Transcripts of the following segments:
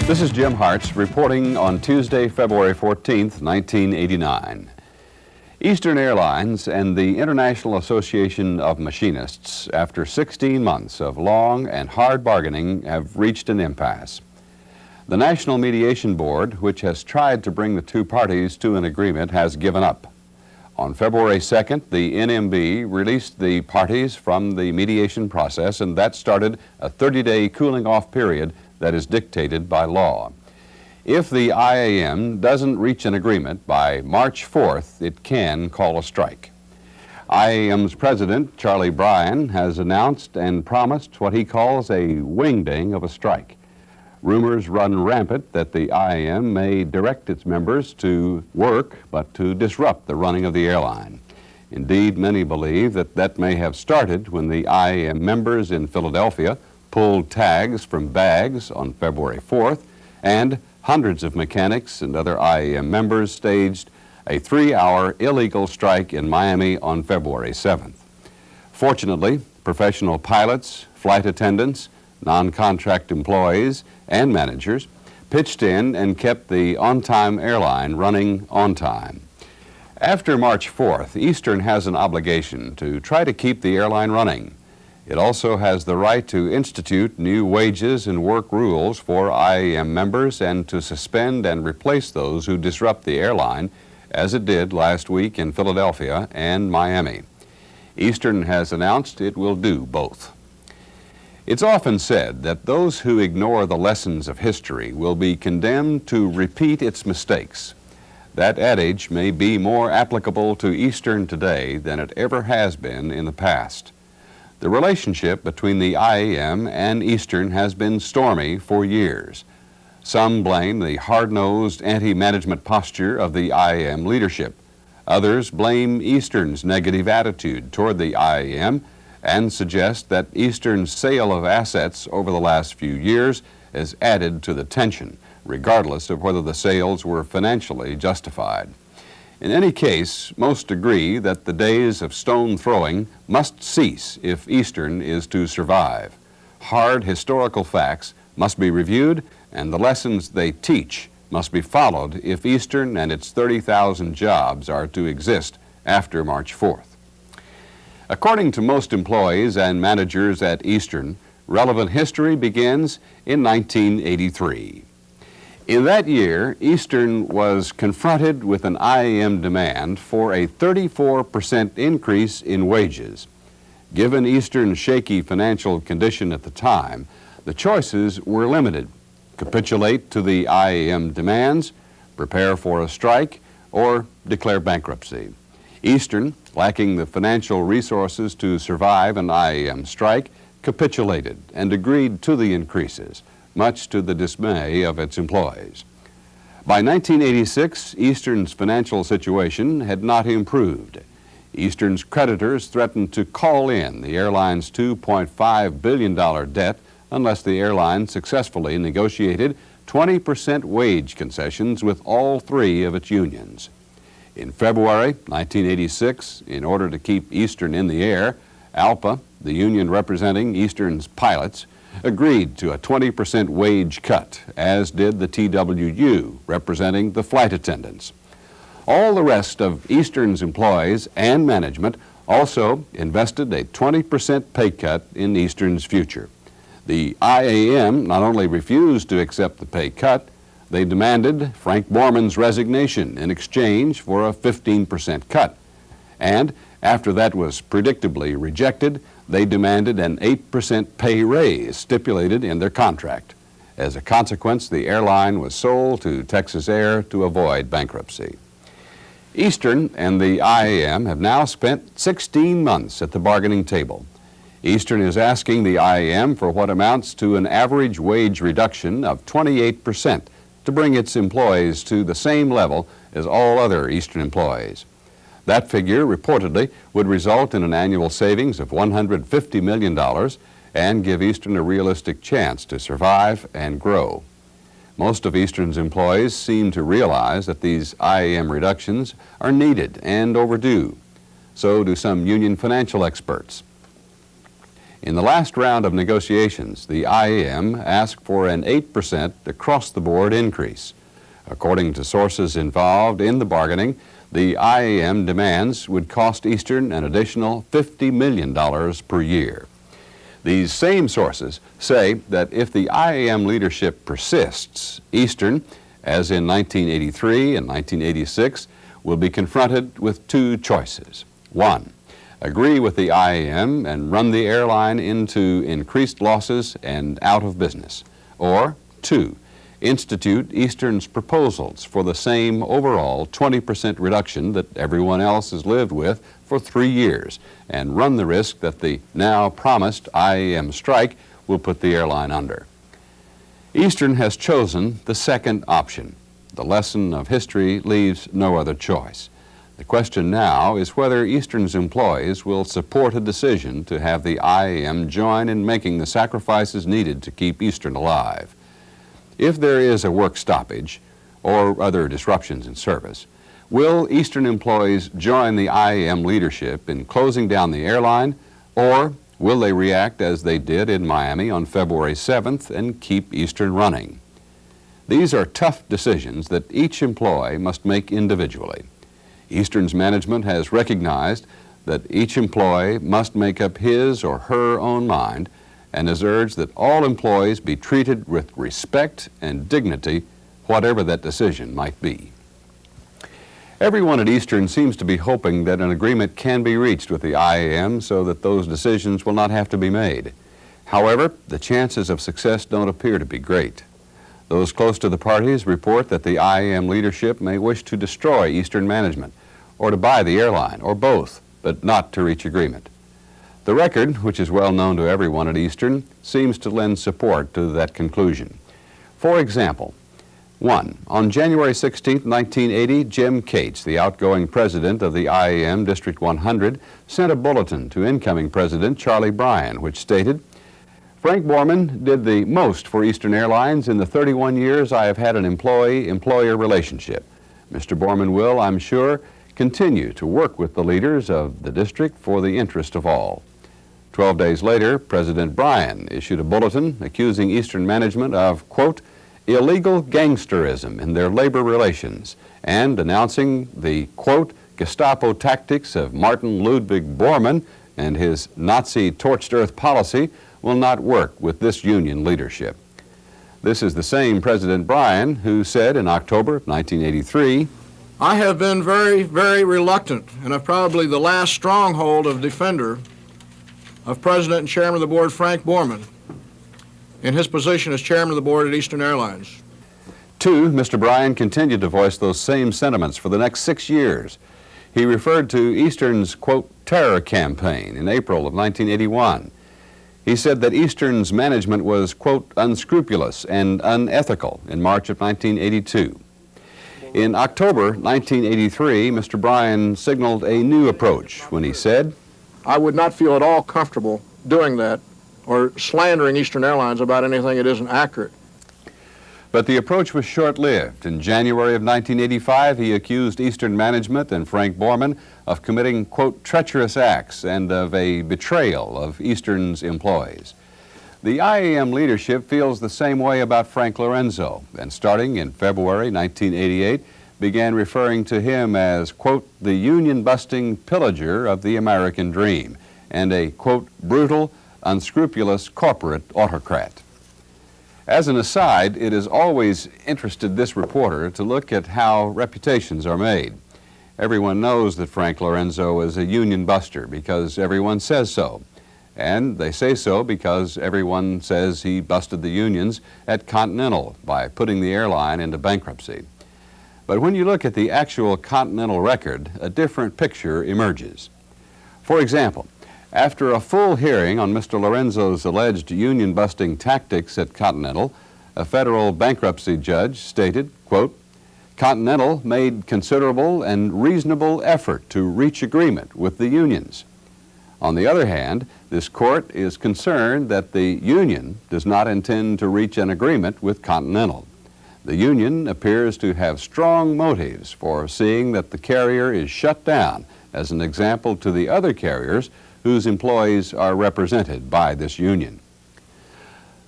This is Jim Hartz reporting on Tuesday, February 14th, 1989. Eastern Airlines and the International Association of Machinists, after 16 months of long and hard bargaining, have reached an impasse. The National Mediation Board, which has tried to bring the two parties to an agreement, has given up. On February 2nd, the NMB released the parties from the mediation process, and that started a 30-day cooling-off period that is dictated by law. If the IAM doesn't reach an agreement by March 4th, it can call a strike. IAM's president, Charlie Bryan, has announced and promised what he calls a wingding of a strike. Rumors run rampant that the IAM may direct its members to work, but to disrupt the running of the airline. Indeed, many believe that that may have started when the IAM members in Philadelphia pulled tags from bags on February 4th, and hundreds of mechanics and other IAM members staged a 3-hour illegal strike in Miami on February 7th. Fortunately, professional pilots, flight attendants, non-contract employees, and managers pitched in and kept the on-time airline running on time. After March 4th, Eastern has an obligation to try to keep the airline running. It also has the right to institute new wages and work rules for IAM members and to suspend and replace those who disrupt the airline, as it did last week in Philadelphia and Miami. Eastern has announced it will do both. It's often said that those who ignore the lessons of history will be condemned to repeat its mistakes. That adage may be more applicable to Eastern today than it ever has been in the past. The relationship between the IAM and Eastern has been stormy for years. Some blame the hard-nosed anti-management posture of the IAM leadership. Others blame Eastern's negative attitude toward the IAM and suggest that Eastern's sale of assets over the last few years has added to the tension, regardless of whether the sales were financially justified. In any case, most agree that the days of stone throwing must cease if Eastern is to survive. Hard historical facts must be reviewed, and the lessons they teach must be followed if Eastern and its 30,000 jobs are to exist after March 4th. According to most employees and managers at Eastern, relevant history begins in 1983. In that year, Eastern was confronted with an IAM demand for a 34% increase in wages. Given Eastern's shaky financial condition at the time, the choices were limited: capitulate to the IAM demands, prepare for a strike, or declare bankruptcy. Eastern, lacking the financial resources to survive an IAM strike, capitulated and agreed to the increases, much to the dismay of its employees. By 1986, Eastern's financial situation had not improved. Eastern's creditors threatened to call in the airline's $2.5 billion debt unless the airline successfully negotiated 20% wage concessions with all three of its unions. In February 1986, in order to keep Eastern in the air, ALPA, the union representing Eastern's pilots, agreed to a 20% wage cut, as did the TWU, representing the flight attendants. All the rest of Eastern's employees and management also invested a 20% pay cut in Eastern's future. The IAM not only refused to accept the pay cut, they demanded Frank Borman's resignation in exchange for a 15% cut. And after that was predictably rejected, they demanded an 8% pay raise stipulated in their contract. As a consequence, the airline was sold to Texas Air to avoid bankruptcy. Eastern and the IAM have now spent 16 months at the bargaining table. Eastern is asking the IAM for what amounts to an average wage reduction of 28% to bring its employees to the same level as all other Eastern employees. That figure reportedly would result in an annual savings of $150 million and give Eastern a realistic chance to survive and grow. Most of Eastern's employees seem to realize that these IAM reductions are needed and overdue. So do some union financial experts. In the last round of negotiations, the IAM asked for an 8% across-the-board increase. According to sources involved in the bargaining, the IAM demands would cost Eastern an additional $50 million per year. These same sources say that if the IAM leadership persists, Eastern, as in 1983 and 1986, will be confronted with two choices. One, agree with the IAM and run the airline into increased losses and out of business. Or two, institute Eastern's proposals for the same overall 20% reduction that everyone else has lived with for 3 years and run the risk that the now promised IAM strike will put the airline under. Eastern has chosen the second option. The lesson of history leaves no other choice. The question now is whether Eastern's employees will support a decision to have the IAM join in making the sacrifices needed to keep Eastern alive. If there is a work stoppage or other disruptions in service, will Eastern employees join the IAM leadership in closing down the airline, or will they react as they did in Miami on February 7th and keep Eastern running? These are tough decisions that each employee must make individually. Eastern's management has recognized that each employee must make up his or her own mind and has urged that all employees be treated with respect and dignity, whatever that decision might be. Everyone at Eastern seems to be hoping that an agreement can be reached with the IAM so that those decisions will not have to be made. However, the chances of success don't appear to be great. Those close to the parties report that the IAM leadership may wish to destroy Eastern management or to buy the airline, or both, but not to reach agreement. The record, which is well known to everyone at Eastern, seems to lend support to that conclusion. For example, 1. On January 16, 1980, Jim Cates, the outgoing president of the IAM District 100, sent a bulletin to incoming President Charlie Bryan, which stated, "Frank Borman did the most for Eastern Airlines in the 31 years I have had an employee-employer relationship. Mr. Borman will, I'm sure, continue to work with the leaders of the district for the interest of all." 12 days later, President Bryan issued a bulletin accusing Eastern management of, quote, illegal gangsterism in their labor relations and announcing the, quote, Gestapo tactics of Martin Ludwig Bormann and his Nazi torched earth policy will not work with this union leadership. This is the same President Bryan who said in October 1983, "I have been very, very reluctant and have probably the last stronghold of defender of President and Chairman of the Board Frank Borman in his position as Chairman of the Board at Eastern Airlines." 2. Mr. Bryan continued to voice those same sentiments for the next 6 years. He referred to Eastern's, quote, terror campaign in April of 1981. He said that Eastern's management was, quote, unscrupulous and unethical in March of 1982. In October 1983, Mr. Bryan signaled a new approach when he said, "I would not feel at all comfortable doing that or slandering Eastern Airlines about anything that isn't accurate." But the approach was short-lived. In January of 1985, he accused Eastern management and Frank Borman of committing, quote, treacherous acts and of a betrayal of Eastern's employees. The IAM leadership feels the same way about Frank Lorenzo, and starting in February 1988, began referring to him as, quote, the union-busting pillager of the American dream, and a, quote, brutal, unscrupulous corporate autocrat. As an aside, it has always interested this reporter to look at how reputations are made. Everyone knows that Frank Lorenzo is a union buster because everyone says so. And they say so because everyone says he busted the unions at Continental by putting the airline into bankruptcy. But when you look at the actual Continental record, a different picture emerges. For example, after a full hearing on Mr. Lorenzo's alleged union-busting tactics at Continental, a federal bankruptcy judge stated, quote, Continental made considerable and reasonable effort to reach agreement with the unions. On the other hand, this court is concerned that the union does not intend to reach an agreement with Continental. The union appears to have strong motives for seeing that the carrier is shut down as an example to the other carriers whose employees are represented by this union.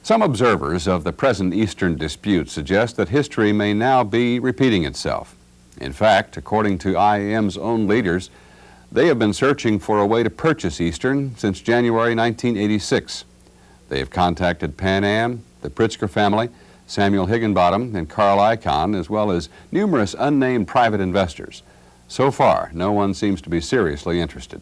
Some observers of the present Eastern dispute suggest that history may now be repeating itself. In fact, according to IAM's own leaders, they have been searching for a way to purchase Eastern since January 1986. They have contacted Pan Am, the Pritzker family, Samuel Higginbottom, and Carl Icahn, as well as numerous unnamed private investors. So far, no one seems to be seriously interested.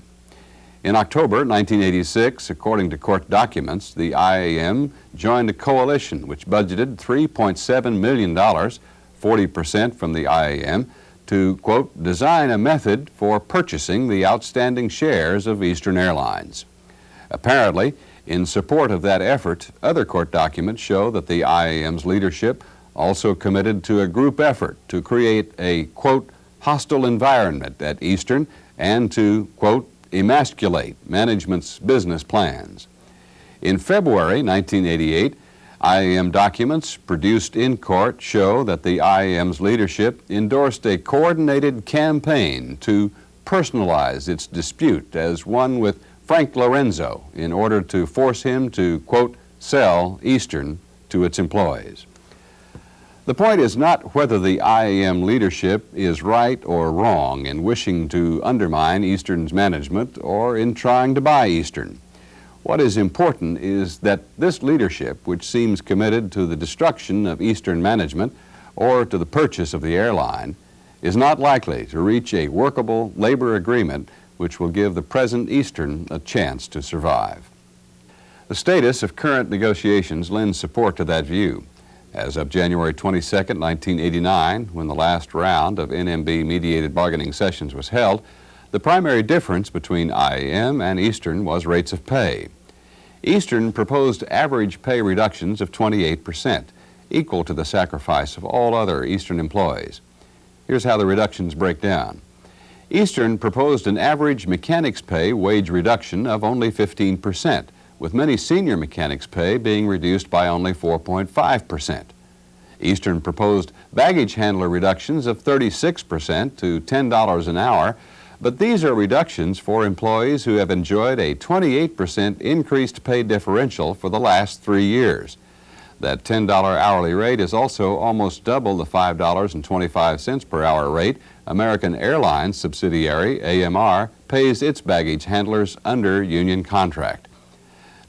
In October 1986, according to court documents, the IAM joined a coalition which budgeted $3.7 million, 40% from the IAM, to, quote, design a method for purchasing the outstanding shares of Eastern Airlines. Apparently, in support of that effort, other court documents show that the IAM's leadership also committed to a group effort to create a, quote, hostile environment at Eastern and to, quote, emasculate management's business plans. In February 1988, IAM documents produced in court show that the IAM's leadership endorsed a coordinated campaign to personalize its dispute as one with Frank Lorenzo in order to force him to, quote, sell Eastern to its employees. The point is not whether the IAM leadership is right or wrong in wishing to undermine Eastern's management or in trying to buy Eastern. What is important is that this leadership, which seems committed to the destruction of Eastern management or to the purchase of the airline, is not likely to reach a workable labor agreement which will give the present Eastern a chance to survive. The status of current negotiations lends support to that view. As of January 22, 1989, when the last round of NMB-mediated bargaining sessions was held, the primary difference between IAM and Eastern was rates of pay. Eastern proposed average pay reductions of 28%, equal to the sacrifice of all other Eastern employees. Here's how the reductions break down. Eastern proposed an average mechanics pay wage reduction of only 15%, with many senior mechanics pay being reduced by only 4.5%. Eastern proposed baggage handler reductions of 36% to $10 an hour, but these are reductions for employees who have enjoyed a 28% increased pay differential for the last 3 years. That $10 hourly rate is also almost double the $5.25 per hour rate American Airlines subsidiary, AMR, pays its baggage handlers under union contract.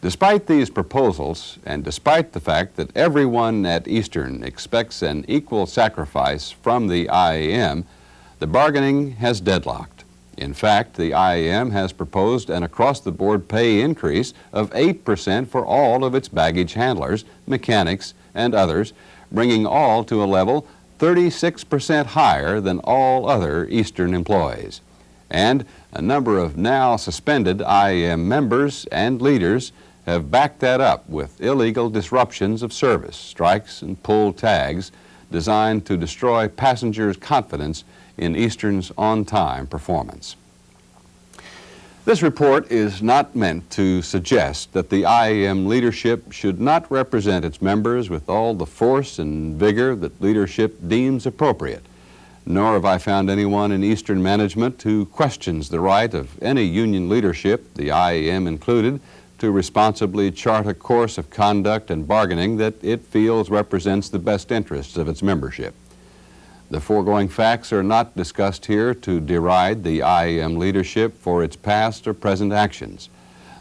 Despite these proposals, and despite the fact that everyone at Eastern expects an equal sacrifice from the IAM, the bargaining has deadlocked. In fact, the IAM has proposed an across-the-board pay increase of 8% for all of its baggage handlers, mechanics, and others, bringing all to a level 36% higher than all other Eastern employees. And a number of now suspended IAM members and leaders have backed that up with illegal disruptions of service, strikes and pull tags designed to destroy passengers' confidence in Eastern's on-time performance. This report is not meant to suggest that the IAM leadership should not represent its members with all the force and vigor that leadership deems appropriate, nor have I found anyone in Eastern management who questions the right of any union leadership, the IAM included, to responsibly chart a course of conduct and bargaining that it feels represents the best interests of its membership. The foregoing facts are not discussed here to deride the IAM leadership for its past or present actions.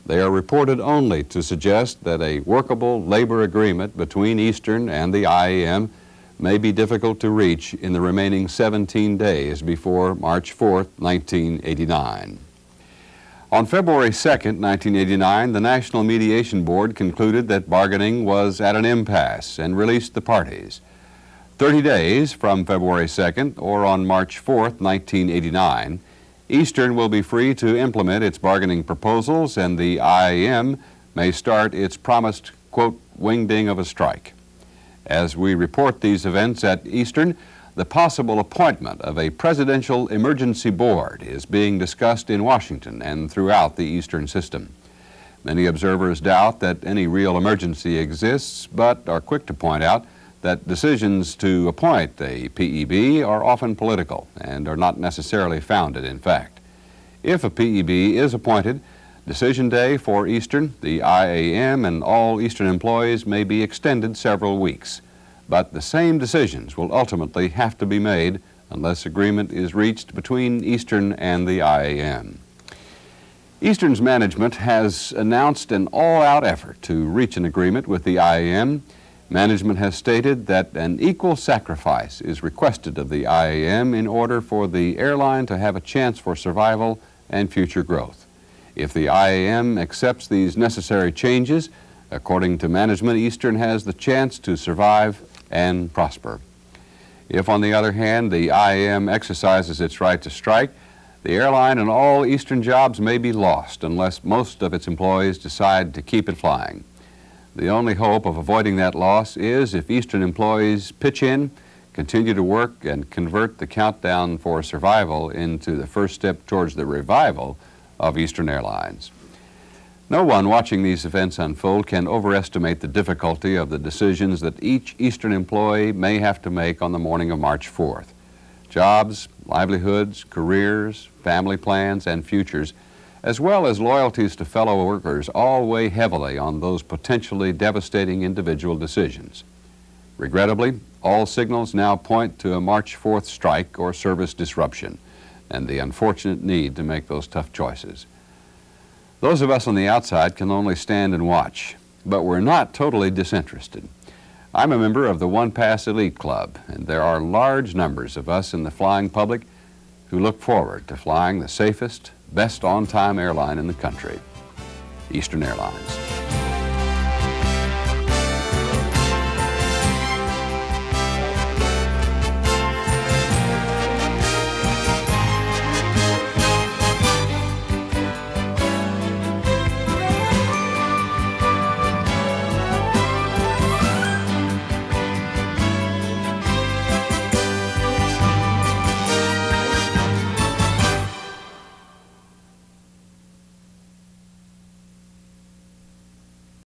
They are reported only to suggest that a workable labor agreement between Eastern and the IAM may be difficult to reach in the remaining 17 days before March 4, 1989. On February 2, 1989, the National Mediation Board concluded that bargaining was at an impasse and released the parties. 30 days from February 2nd or on March 4, 1989, Eastern will be free to implement its bargaining proposals and the IAM may start its promised, quote, wingding of a strike. As we report these events at Eastern, the possible appointment of a presidential emergency board is being discussed in Washington and throughout the Eastern system. Many observers doubt that any real emergency exists, but are quick to point out that decisions to appoint a PEB are often political and are not necessarily founded in fact. If a PEB is appointed, Decision day for Eastern, the IAM, and all Eastern employees may be extended several weeks, but the same decisions will ultimately have to be made unless agreement is reached between Eastern and the IAM. Eastern's management has announced an all-out effort to reach an agreement with the IAM. Management has stated that an equal sacrifice is requested of the IAM in order for the airline to have a chance for survival and future growth. If the IAM accepts these necessary changes, according to management, Eastern has the chance to survive and prosper. If, on the other hand, the IAM exercises its right to strike, the airline and all Eastern jobs may be lost unless most of its employees decide to keep it flying. The only hope of avoiding that loss is if Eastern employees pitch in, continue to work, and convert the countdown for survival into the first step towards the revival of Eastern Airlines. No one watching these events unfold can overestimate the difficulty of the decisions that each Eastern employee may have to make on the morning of March 4th. Jobs, livelihoods, careers, family plans, and futures, as well as loyalties to fellow workers, all weigh heavily on those potentially devastating individual decisions. Regrettably, all signals now point to a March 4th strike or service disruption, and the unfortunate need to make those tough choices. Those of us on the outside can only stand and watch, but we're not totally disinterested. I'm a member of the One Pass Elite Club, and there are large numbers of us in the flying public who look forward to flying the safest, best on-time airline in the country, Eastern Airlines.